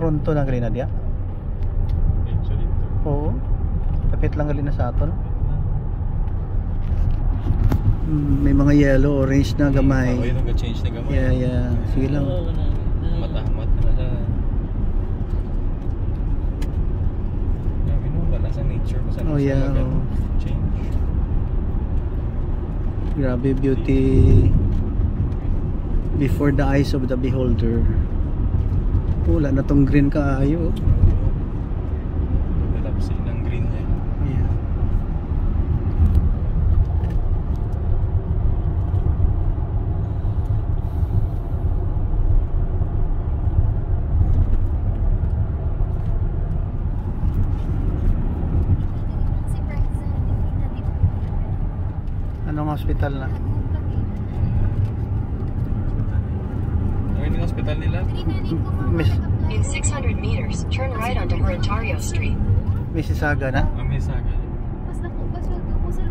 Toronto na gali na diya. Oo. Kapit lang gali na sa aton. May mga yellow, orange na gamay. Oh, yun nag-change na gamay. Yeah. Sige lang. Matahamat na sa... Grabe no, wala sa nature. Oh yeah. Change. Grabe beauty before the eyes of the beholder. Wala na tong green kaayo. Malapsin ng green niya. Yeah. Anong hospital na? Ano yung hospital nila? In 600 meters, turn right onto Ontario Street. Mississauga na? May saga. Basta po, basta po sa